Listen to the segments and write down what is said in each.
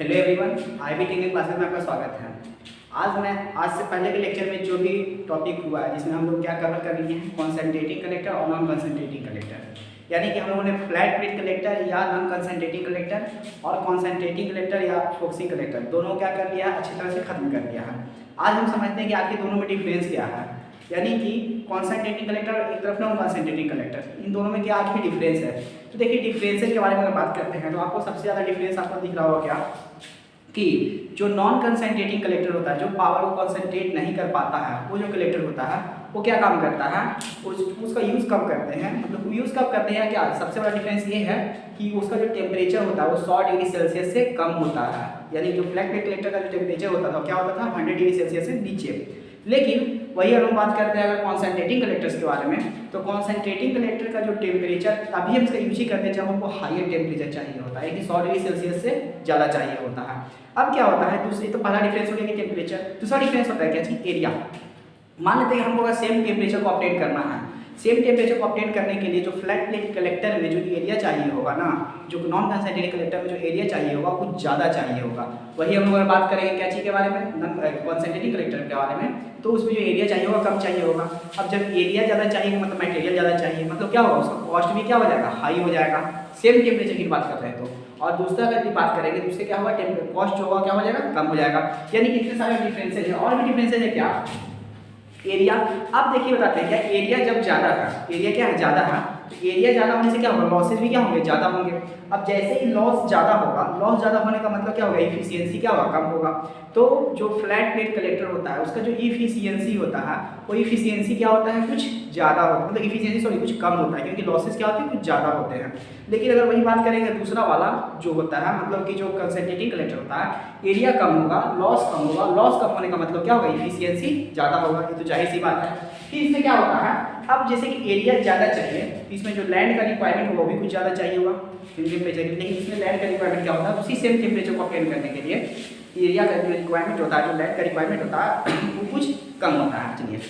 Hello everyone, IB technical classes में आपका स्वागत है। आज से पहले के लेक्चर में जो भी टॉपिक हुआ है जिसमें हम लोग क्या कवर कर लिए हैं, कॉन्सेंट्रेटिंग कलेक्टर और नॉन कॉन्सेंट्रेटिंग कलेक्टर। यानी कि हम लोगों ने फ्लैट प्लेट कलेक्टर या नॉन कॉन्सेंट्रेटिंग कलेक्टर और कॉन्सेंट्रेटिंग कलेक्टर या फोकसिंग कलेक्टर दोनों क्या कर लिया है, अच्छी तरह से खत्म कर दिया है। आज हम समझते हैं कि आखिर दोनों में डिफरेंस क्या है, यानी कि कॉन्सेंट्रेटिंग कलेक्टर एक तरफ नॉन कॉन्सेंट्रेटिंग कलेक्टर, इन दोनों में क्या आखिर डिफरेंस है। तो देखिए डिफरेंसेस के बारे में अगर बात करते हैं तो आपको सबसे ज़्यादा डिफरेंस आपको दिख रहा होगा क्या कि जो नॉन कंसंट्रेटिंग कलेक्टर होता है, जो पावर को कंसंट्रेट नहीं कर पाता है, वो जो कलेक्टर होता है वो क्या काम करता है, उसका यूज़ कब करते हैं, मतलब यूज़ कब करते हैं क्या। सबसे बड़ा डिफरेंस ये है कि उसका जो टेम्परेचर होता है वो 100 डिग्री सेल्सियस से कम होता है। यानी जो फ्लैट प्लेट कलेक्टर का जो टेम्परेचर होता था क्या होता था, 100 डिग्री सेल्सियस से नीचे। लेकिन वही अगर हम बात करते हैं अगर कॉन्सेंट्रेटिंग कलेक्टर्स के बारे में, तो कॉन्सेंट्रेटिंग कलेक्टर का जो टेम्परेचर तभी हम इसका यूज ही करते हैं जब हमको हायर टेम्परेचर चाहिए होता है, कि 100 डिग्री सेल्सियस से ज़्यादा चाहिए होता है। अब क्या होता है, दूसरी तो पहला डिफरेंस हो गया कि टेम्परेचर, दूसरा डिफरेंस होता है क्या चीज़, एरिया। मान लेते हैं हमको अगर सेम टेम्परेचर को अपडेट करना है, सेम टेम्परेचर को अपडेट करने के लिए जो फ्लैट प्लेट कलेक्टर में जो एरिया चाहिए होगा ना, जो नॉन कंसंट्रेटिंग कलेक्टर में जो एरिया चाहिए होगा कुछ ज़्यादा चाहिए होगा। वही हम लोग अगर बात करेंगे क्या चीज़ के बारे में, कॉन्सेंट्रेटिंग कलेक्टर के बारे में, तो उसमें जो एरिया चाहिए होगा कम चाहिए होगा। अब जब एरिया ज़्यादा चाहिए मतलब मटेरियल ज़्यादा चाहिए, मतलब क्या होगा, उसका कॉस्ट भी क्या हो जाएगा, हाई हो जाएगा। सेम टेम्परेचर की बात कर रहे हैं तो। और दूसरा अगर बात करेंगे तो उससे क्या होगा, कॉस्ट जो होगा क्या हो जाएगा, कम हो जाएगा। यानी कि इतने सारे डिफरेंसेज है। और भी डिफरेंसेज है क्या, एरिया। अब देखिए बताते हैं क्या, एरिया जब ज़्यादा है, एरिया क्या है, ज़्यादा है, तो एरिया ज़्यादा होने से क्या होगा, लॉसेज भी क्या होंगे, ज़्यादा होंगे। अब जैसे ही लॉस ज़्यादा होगा, लॉस ज़्यादा होने का मतलब क्या होगा, इफिशियंसी क्या होगा, कम होगा। तो जो फ्लैट प्लेट कलेक्टर होता है उसका जो इफिशियंसी होता है वो इफिशियंसी क्या होता है, कुछ ज़्यादा होता है, मतलब इफिशियंसी सॉरी कुछ कम होता है, क्योंकि लॉसेज क्या होते हैं, कुछ ज़्यादा होते हैं। लेकिन अगर वही बात करेंगे दूसरा वाला जो होता है, मतलब कि जो कंसंट्रेटिंग कलेक्टर होता है, एरिया कम होगा, लॉस कम होगा। लॉस कम होने का मतलब क्या होगा, इफिशियंसी ज़्यादा होगा, ये तो जाहिर सी बात है। फिर इसमें क्या होता है, अब जैसे कि एरिया ज़्यादा चाहिए, इसमें जो लैंड का रिक्वायरमेंट होगा वो भी कुछ ज़्यादा चाहिए होगा टेम्परेचर, लेकिन इसमें लैंड का रिक्वायरमेंट क्या होता है, उसी सेम टेम्परेचर को अटेन करने के लिए एरिया का जो रिक्वायरमेंट होता है, जो लैंड का रिक्वायरमेंट होता है वो कुछ कम होता है। चलिए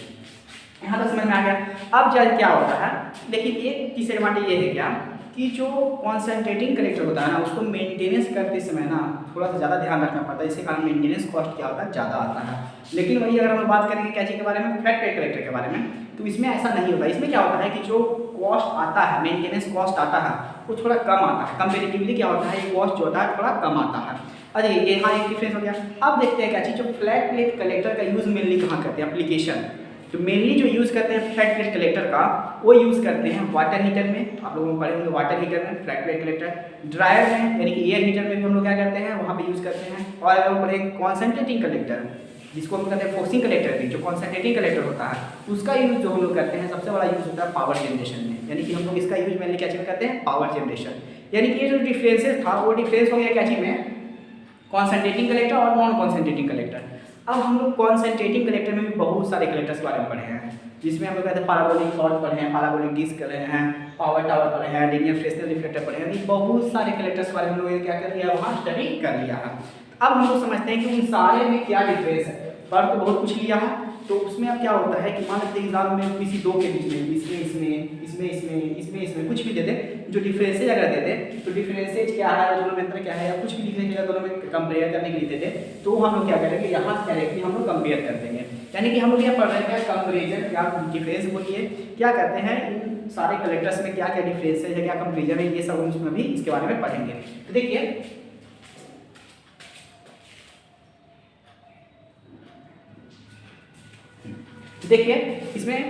यहाँ तक समझ में आ गया। अब जब क्या होता है, लेकिन एक डिसएडवांटेज ये है क्या कि जो कॉन्सेंट्रेटिंग कलेक्टर होता है ना, उसको मेंटेनेंस करते समय ना थोड़ा सा ज़्यादा ध्यान रखना पड़ता है, इसके कारण मेंटेनेंस कॉस्ट क्या होता है, ज़्यादा आता है। लेकिन वही अगर हम बात करेंगे क्या चीज़ के बारे में, फ्लैट प्लेट कलेक्टर के बारे में, तो इसमें ऐसा नहीं होता। इसमें क्या होता है कि जो कॉस्ट आता है, मेंटेनेंस कॉस्ट आता है वो थोड़ा कम आता है, कंपेरेटिवली क्या होता है, ये कॉस्ट जो होता है थोड़ा कम आता है। अरे ये हाँ एक डिफरेंस हो गया। अब देखते हैं क्या चीज़, जो फ्लैट प्लेट कलेक्टर का यूज़ मेनली कहाँ करते हैं, एप्लीकेशन जो मेनली जो यूज़ करते हैं फ्लैट प्लेट कलेक्टर का, वो यूज़ करते हैं वाटर हीटर में। आप लोगों को पढ़े होंगे वाटर हीटर में फ्लैट प्लेट कलेक्टर, ड्रायर में यानी कि एयर हीटर में भी हम लोग क्या करते हैं, वहाँ पे यूज़ करते हैं। और अगर वो पढ़े कॉन्सेंट्रेटिंग कलेक्टर, जिसको हम कहते हैं फोर्सिंग कलेक्टर भी, जो कॉन्सेंट्रेटिंग कलेक्टर होता है उसका यूज़ जो हम लोग करते हैं सबसे बड़ा यूज़ होता है पावर जनरेशन में। यानी कि हम लोग इसका यूज़ मेनली क्या चीज़ करते हैं, पावर जनरेशन। यानी कि ये जो डिफरेंसेस था वो डिफरेंस हो गया क्या चीज़ में, कॉन्सेंट्रेटिंग कलेक्टर और नॉन कॉन्सेंट्रेटिंग कलेक्टर। अब हम लोग कॉन्सेंट्रेटिंग कलेक्टर में भी बहुत सारे कलेक्टर्स के बारे में पढ़े हैं, जिसमें हम लोग कहते हैं पाराबोलिक सॉर्ट पढ़े हैं, पाराबोलिक डिस्क पढ़े हैं, पावर टावर पढ़े हैं, लीनियर फ्रेशनल रिफ्लेक्टर पढ़े हैं। यानी बहुत सारे कलेक्टर्स के बारे में हम लोगों ने क्या कर लिया, वहाँ स्टडी कर लिया है। अब हम लोग समझते हैं कि उन सारे में क्या डिफरेंस है। पर तो बहुत कुछ लिया है, तो उसमें अब क्या होता है कि मान लेते हैं एग्जाम में किसी दो के बीच में इसमें कुछ भी दे दे, जो डिफरेंसेज अगर दे दे तो डिफरेंसेज क्या है, दोनों में अंतर क्या है, या कुछ भी लिखने के लिए दोनों में कंपेयर करने के लिए दे दे, तो हम लोग क्या करेंगे, यहाँ डायरेक्टली हम लोग कंपेयर कर देंगे। यानी कि हम लोग यहाँ पढ़ रहे हैं कंपेरिजन या डिफरेंस बोलिए, क्या करते हैं इन सारे कलेक्टर्स में क्या क्या डिफरेंसेज है, क्या कंपेरिजन है, ये सब उसमें भी इसके बारे में पढ़ेंगे। तो देखिए इसमें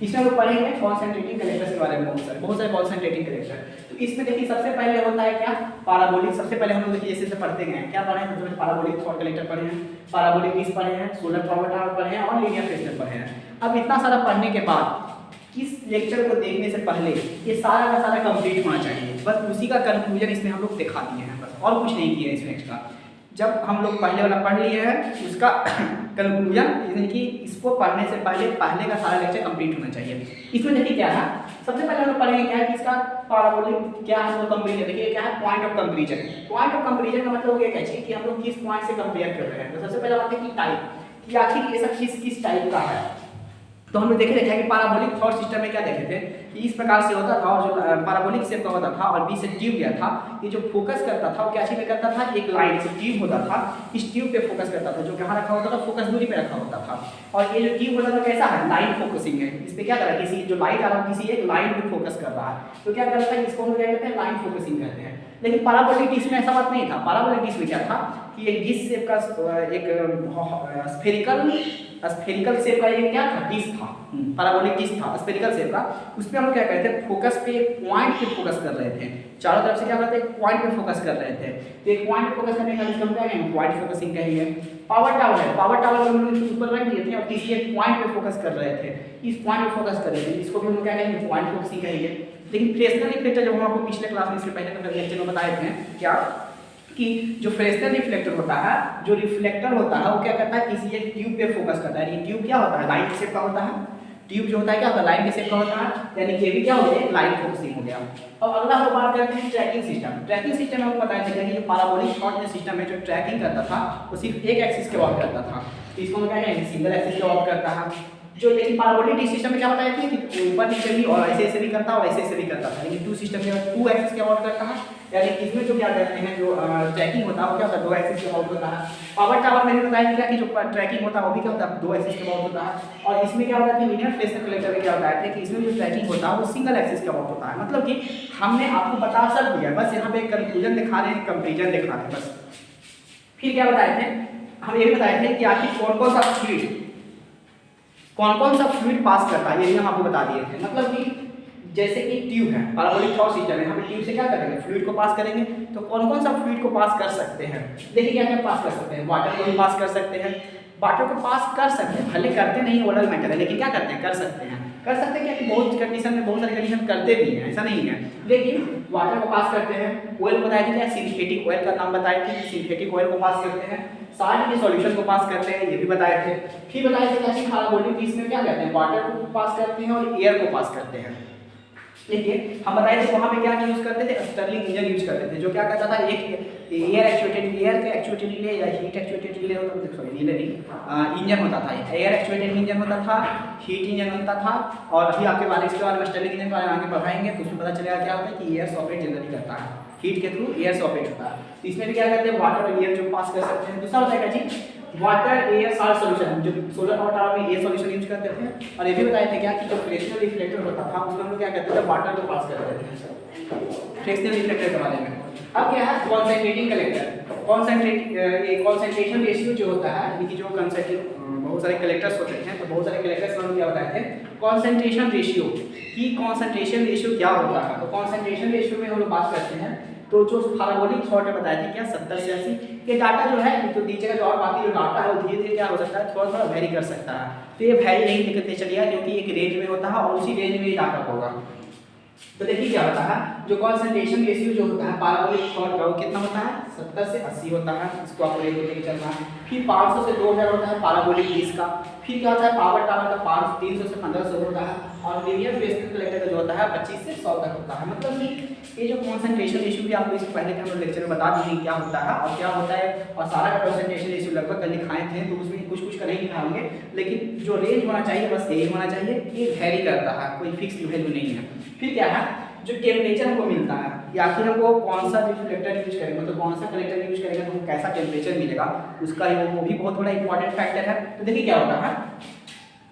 इसमें हम लोग पढ़ेंगे कॉन्सेंट्रेटिंग कलेक्टर्स के बारे में, बहुत सारे कॉन्सेंट्रेटिंग कलेक्टर। तो इसमें देखिए सबसे पहले होता है क्या, पाराबोलिक। सबसे पहले हम लोग देखिए जैसे पढ़ते गए क्या पढ़े हैं, तो पाराबोलिक कलेक्टर पढ़े हैं, पाराबोलिक डिस्क पढ़े हैं, सोलर पावर टावर पढ़े हैं और लीनियर फ्रेशनल पढ़े हैं। अब इतना सारा पढ़ने के बाद इस लेक्चर को देखने से पहले ये सारा का सारा कंप्लीट होना चाहिए, बस उसी का कंक्लूजन इसमें हम लोग दिखा दिए हैं, बस और कुछ नहीं किया इसमें एक्स्ट्रा। जब हम लोग पहले वाला पढ़ लिए हैं उसका कंक्लूजन, यानी कि इसको पढ़ने से पहले का सारा लेक्चर कंप्लीट होना चाहिए। इसमें देखिए क्या है, सबसे पहले हम लोग पढ़ेंगे क्या है कि इसका पाराबोलिक क्या है, कंपेरिजन। देखिए क्या है, point of comparison. Point of comparison का मतलब ये क्या चाहिए कि हम लोग किस पॉइंट से कंपेयर कर रहे हैं। तो सबसे पहले बात है कि टाइप, कि आखिर ये सब किस टाइप का है। तो हम लोग देखे थे कि पाराबोलिक थॉट सिस्टम में क्या देखे थे कि इस प्रकार से होता था, और जो पैराबोलिक शेप का होता था और बीच से ट्यूब गया था, ये जो फोकस करता था वो क्या चीज़ में करता था, एक लाइन से ट्यूब होता था, इस ट्यूब पे फोकस करता था, जो कहाँ रखा होता था, फोकस दूरी पे रखा होता था। और ये जो ट्यूब होता था कैसा है, लाइन फोकसिंग है, इस पे क्या कर रहा है, किसी जो लाइट आ रहा है किसी एक लाइन पे फोकस कर रहा है, तो क्या करता है, इसको हम क्या कहते हैं, लाइन फोकसिंग कहते हैं। लेकिन पैराबोलिक डिश में ऐसा बात नहीं था। पैराबोलिक डिश में क्या था कि एक डिश शेप का एक स्फेरिकल शेप का एक क्या था, डिश था, पैराबोलिक डिश था स्फेरिकल शेप का। उसमें हम क्या कहते हैं, फोकस पे एक पॉइंट पे फोकस कर रहे थे, चारों तरफ से क्या करते हैं, एक पॉइंट पे फोकस कर रहे थे। तो एक पॉइंट पे फोकस करने का जिसको हम क्या कहेंगे, पॉइंट फोकसिंग कहेंगे। पावर टावर है, पावर टावर हम लोग ऊपर रख दिए थे और किसी एक पॉइंट पे फोकस कर रहे थे, इस पॉइंट पे फोकस कर रहे थे, इसको भी हम क्या कहेंगे, पॉइंट फोकसिंग कहेंगे। लेकिन फ्रेस्नेल रिफ्लेक्टर जो हम आपको पिछले क्लास में इससे पहले लेक्चर में बताए थे क्या, कि जो फ्रेस्नेल रिफ्लेक्टर होता है, जो रिफ्लेक्टर होता है वो क्या करता है, किसी एक ट्यूब पे फोकस करता है। ये ट्यूब क्या होता है, लाइन के शेप का होता है। ट्यूब जो होता है क्या होता है, लाइन के शेप का होता है, यानी कि ये भी क्या हो गया, लाइन फोकसिंग हो गया। अब अगला हम बात करते हैं ट्रैकिंग सिस्टम। ट्रैकिंग सिस्टम में आपको बताया था कि जो पैराबोलिक कोऑर्डिनेट सिस्टम है, जो ट्रैकिंग करता था वो सिर्फ एक एक्सिस के वर्क करता था, तो इसको हम क्या कहेंगे, सिंगल एक्सिस के वर्क करता है। जो लेकिन पैराबोलिक सिस्टम में क्या होता है कि ऊपर नीचे भी और ऐसे ऐसे भी करता है और ऐसे ऐसे भी करता था। लेकिन टू सिस्टम में टू एक्सिस का वर्क करता है, यानी इसमें जो क्या करते हैं, जो ट्रैकिंग होता है वो क्या होता है, दो एक्सिस का वर्क होता है। पावर टावर में भी बताया गया कि जो ट्रैकिंग होता है वो भी क्या होता है, दो एक्सिस का वर्क होता है। और इसमें क्या होता है कि लीनियर फ्रेस्नेल कलेक्टर में क्या होता है कि इसमें जो ट्रैकिंग होता है वो सिंगल एक्सिस का वर्क होता है। मतलब कि हमने आपको बता सब दिया, बस यहाँ पे कंक्लूजन दिखा रहे हैं, कंपेरिजन दिखा रहे हैं बस। फिर क्या बताए थे, हम ये भी बताए थे कि आखिर कौन कौन सा फ्लूइड पास करता है, ये भी हम आपको बता दिए थे। मतलब कि जैसे कि ट्यूब है, पैराबोलिक कोऑर्डिनेट सिस्टम है, हम ट्यूब से क्या करेंगे, फ्लूइड को पास करेंगे। तो कौन कौन सा फ्लूइड को पास कर सकते हैं, देखिए क्या क्या पास कर सकते हैं, वाटर को भी पास कर सकते हैं, वाटर को पास कर सकते हैं, भले करते नहीं वो अलग मैटर है, लेकिन क्या करते हैं, कर सकते हैं क्या कि बहुत कंडीशन में, बहुत सारी कंडीशन करते भी हैं, ऐसा नहीं है। लेकिन वाटर को पास करते हैं। ऑयल को बताया था, सिंथेटिक ऑयल का नाम बताए थे, सिंथेटिक ऑयल को पास करते हैं। साल्ट के सॉल्यूशन को पास करते हैं, ये भी बताए थे। फिर बताए थे कि पैराबोलिक डिश में क्या करते हैं, वाटर को पास करते हैं और एयर को पास करते हैं। देखिए हम बताए थे वहाँ पे क्या यूज करते थे, स्टर्लिंग इंजन यूज करते थे, जो क्या करता था, एक एयर के एक्चुएटेड रिले या हीट एक्चुएटेड रिले होता था, सॉरी रिले नहीं, इंजन होता था, एयर एक्चुएटेड इंजन होता था, हीट इंजन होता था। और अभी आपके बारे इसके बारे में स्टर्लिंग इंजन के बारे में आगे बढ़ाएंगे तो उसमें पता चलेगा क्या होता है कि एयर ऑपरेट जनरली करता है, हीट के थ्रू एयर ऑपरेट होता है। तो इसमें भी क्या करते हैं, वाटर और एयर जो पास कर सकते हैं। दूसरा बताएगा जी वाटर एयर साल्ट सॉल्यूशन, जो सोलर पावर टावर में एयर सॉल्यूशन यूज करते थे। और ये भी बताए थे क्या कि जो फ्रेस्नेल रिफ्लेक्टर होता था उसमें हम लोग क्या करते थे, वाटर को पास करते थे, फ्रेस्नेल रिफ्लेक्टर के बारे में। अब क्या है, कॉन्सेंट्रेटिंग कलेक्टर। कॉन्सेंट्रेशन रेशियो जो होता है, यानी कि जो बहुत सारे कलेक्टर्स होते हैं, तो बहुत सारे कलेक्टर्स में हम क्या बताए थे, कॉन्सेंट्रेशन रेशियो की कॉन्सेंट्रेशन रेशियो क्या होता है। तो कॉन्सेंट्रेशन रेशियो में हम लोग बात करते हैं, तो जो पैराबोलिक थॉट में बताया था क्या 70 से 80, ये डाटा जो है तो नीचे का जो और बाकी जो डाटा है वो धीरे धीरे क्या हो सकता है, थोड़ा थोड़ा वेरी कर सकता है। तो ये वेरी नहीं दिक्कत चलिए, क्योंकि एक रेंज में होता है और उसी रेंज में ये डाटा होगा। तो देखिए क्या होता है, जो कॉन्सेंट्रेशन रेशियो जो होता है पैराबोलिक थॉट का वो कितना होता है, 70 से 80 होता है, इसको आपको लेके चलना है। फिर 500 से 2000 होता है पैराबोलिक डिश का। फिर क्या होता है, पावर टावर का 300 से 1500 होता है। और लीनियर फ्रेस्नेल कलेक्टर का जो होता है 25 से 100 तक होता है। मतलब कि ये जो कॉन्सेंट्रेशन रेशियो भी आपको इससे पहले के हम लेक्चर में बता दिए क्या होता है और क्या होता है, और सारा कॉन्सेंट्रेशन रेशियो लगभग कल लिखाए थे, तो उसमें कुछ कुछ का नहीं लिखाएंगे, लेकिन जो रेंज होना चाहिए बस यही होना चाहिए, ये वेरी करता है, कोई फिक्स वैल्यू नहीं है। फिर क्या है, जो टेम्परेचर हमको मिलता है, या फिर हमको कौन सा रिफ्लेक्टर यूज करेंगे, मतलब कौन सा कलेक्टर यूज करेंगे तो हमको कैसा टेम्परेचर मिलेगा, उसका वो भी बहुत बड़ा इंपॉर्टेंट फैक्टर है। तो देखिए क्या होता है,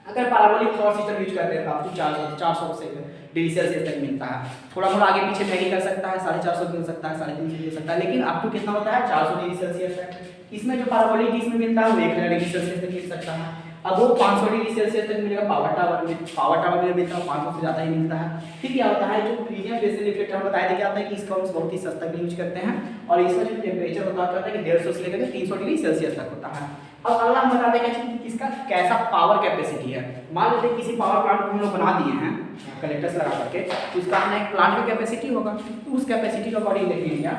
अगर पैराबोलिक थॉट सिस्टम यूज करते हैं तो आपको 400 से डिग्री सेल्सियस तक मिलता है। थोड़ा थोड़ा आगे पीछे वेरी कर सकता है, 450 मिल सकता है, 350 मिल सकता है, लेकिन आपको कितना होता है, 400 डिग्री सेल्सियस तक। इसमें जो पैराबोलिक डिश में मिलता है वो 1000 डिग्री सेल्सियस तक मिल सकता है। अब वो 500 डिग्री सेल्सियस तक मिलेगा पावर टावर में मिलता है 500 से ज़्यादा ही मिलता है। फिर क्या होता है, जो लीनियर फ्रेस्नेल रिफ्लेक्टर हम बताया था क्या होता है कि इसका हम बहुत ही सस्ता भी यूज करते हैं, और इसका जो टेम्परेचर होता है कि 150 से लेकर 300 डिग्री सेल्सियस तक होता है। अब अगला हम बताते हैं कि इसका कैसा पावर कैपेसिटी है। मान लेते हैं किसी पावर प्लांट को हम लोग बना दिए हैं कलेक्टर्स लगा करके, तो उसका अपना एक प्लांट का कैपेसिटी होगा, तो उस कैपेसिटी के अकॉर्डिंग देखेंगे क्या,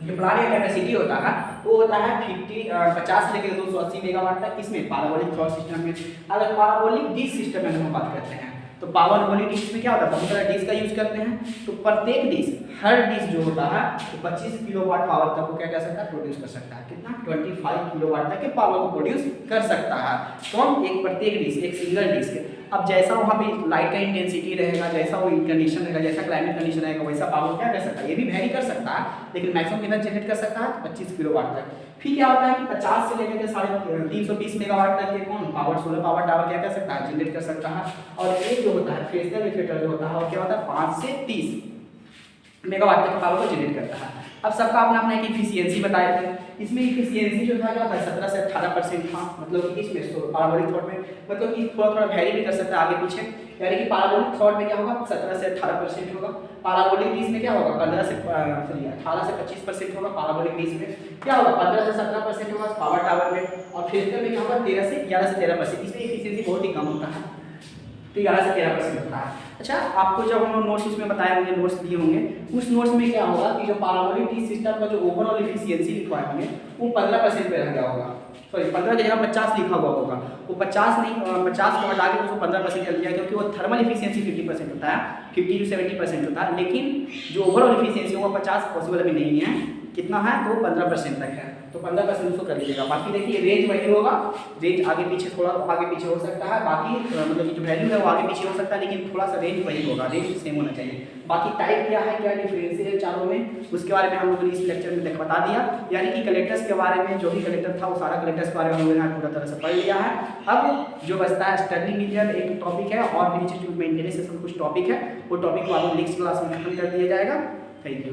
जो प्लांट का कैपेसिटी होता है वो होता है 50 से लेकर 280 मेगावाट तक। किसमें, पैराबोलिक थॉट सिस्टम में। अगर पैराबोलिक डिश सिस्टम में हम बात करते हैं तो पैराबोलिक डिश में क्या होता है, बहुत सारा डिश का यूज करते हैं, तो प्रत्येक डिश, हर डिश जो होता है तो 25 किलोवाट पावर तक को क्या कर सकता है, प्रोड्यूस कर सकता है। कितना, 25 किलोवाट तक के पावर को प्रोड्यूस कर सकता है। कौन, एक प्रत्येक डिश, एक सिंगल डिश के। अब जैसा वहाँ पे लाइट का इंटेंसिटी रहेगा, जैसा वो कंडीशन रहेगा, जैसा क्लाइमेट कंडीशन रहेगा, वैसा पावर क्या कर सकता है, ये भी वेरी कर सकता है, लेकिन मैक्सिमम कितना जनरेट कर सकता है 25 किलोवाट तक। फिर क्या होता है कि 50 से लेकर के 320 मेगावाट तक के कौन पावर सोलर पावर टावर क्या कर सकता है, जनरेट कर सकता है। और एक जो होता है फ्रेस्नेल इफेक्टर जो होता है वो क्या होता है 5 से 30 मेगावाट तक पावर को जनरेट करता है। अब सबका अपना अपना एक इफिशियंसी बताए थे, इसमें इफिशियंसी जो था क्या होता है 17 से 18% था, मतलब कि इसमें पाराबोलिक थ्रॉट में मतलब कि थोड़ा थोड़ा वेरी भी कर सकता है आगे पीछे, यानी कि पाराबोलिक थ्रॉट में क्या होगा 17 से 18% होगा, पाराबोलिक बीस में क्या होगा 18 से 25% होगा, पाराबोलिक बीस में क्या होगा 15 से 17% होगा पावर टावर में, और फ्रेस्नेल में क्या होगा 11 से 13%। इसमें इफिशियंसी बहुत ही कम होता है, तो 11 से 13% होता है। अच्छा, आपको जब हम नोट्स उसमें बताए होंगे, नोट्स दिए होंगे, उस नोट्स में क्या होगा कि जो पाराबोलिक सिस्टम का जो ओवरऑल इफिशियंसी लिखवाए होंगे वो 15% पे रह गया होगा, सॉरी 15 की जगह 50 लिखा हुआ होगा, वो 50 नहीं 50 को हटा के उसको 15% कर दिया, क्योंकि वो थर्मल इफिशियंसी 50% होता है, 50 to 70% होता है, लेकिन जो ओवरऑल इफिशियंसी होगा 50 पॉसिबल अभी नहीं है, कितना है तो 15% तक है, तो 15% उसको कर लीजिएगा। बाकी देखिए रेंज वही होगा, रेंज आगे पीछे थोड़ा आगे पीछे हो सकता है, बाकी मतलब कि जो वैल्यू है वो आगे पीछे हो सकता है, लेकिन थोड़ा सा रेंज वही होगा, रेंज सेम होना चाहिए। बाकी टाइप क्या है, क्या डिफरेंस है चारों में, उसके बारे में हम लोगों ने इस लेक्चर में बता दिया, यानी कि कलेक्टर्स के बारे में जो भी कलेक्टर था वो सारा कलेक्टर्स के बारे में हम लोगों ने पूरा तरह से पढ़ लिया है। अब जो बचता है स्टर्लिंग इंजन एक टॉपिक है, और भी नीचे जो मेंटेनेंस से कुछ टॉपिक है, वो टॉपिक को आप नेक्स्ट क्लास में खत्म कर दिया जाएगा। Thank you.